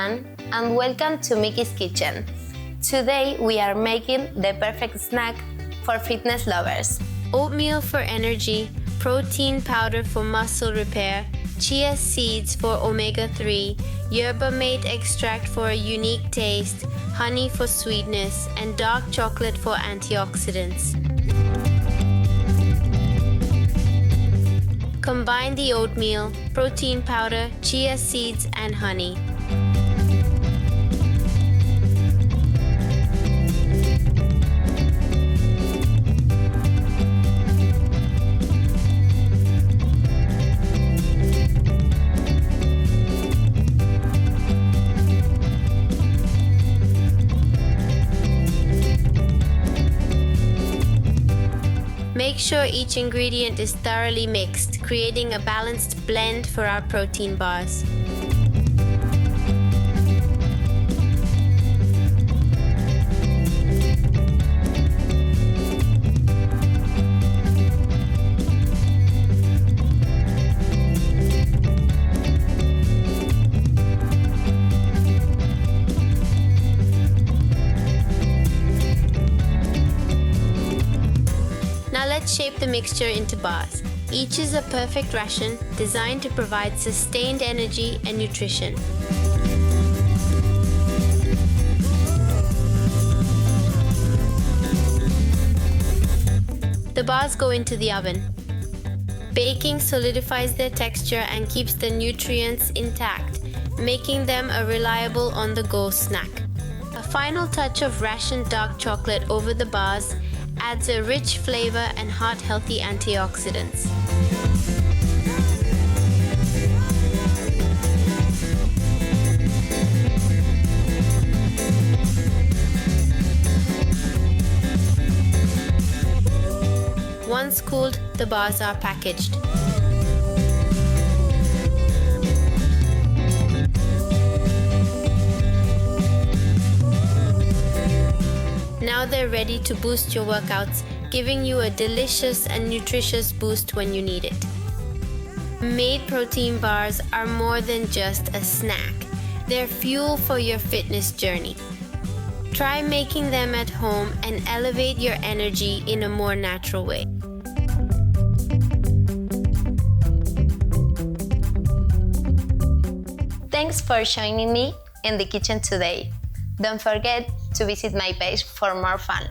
everyone, and welcome to Miki's Kitchen. Today we are making the perfect snack for fitness lovers. Oatmeal for energy, protein powder for muscle repair, chia seeds for omega-3, yerba mate extract for a unique taste, honey for sweetness, and dark chocolate for antioxidants. Combine the oatmeal, protein powder, chia seeds, and honey. Make sure each ingredient is thoroughly mixed, creating a balanced blend for our protein bars. Now let's shape the mixture into bars. Each is a perfect ration designed to provide sustained energy and nutrition. The bars go into the oven. Baking solidifies their texture and keeps the nutrients intact, making them a reliable on-the-go snack. A final touch of rationed dark chocolate over the bars adds a rich flavor and heart-healthy antioxidants. Once cooled, the bars are packaged. Now they're ready to boost your workouts, giving you a delicious and nutritious boost when you need it. Made protein bars are more than just a snack. They're fuel for your fitness journey. Try making them at home and elevate your energy in a more natural way. Thanks for joining me in the kitchen today. Don't forget to visit my page for more fun.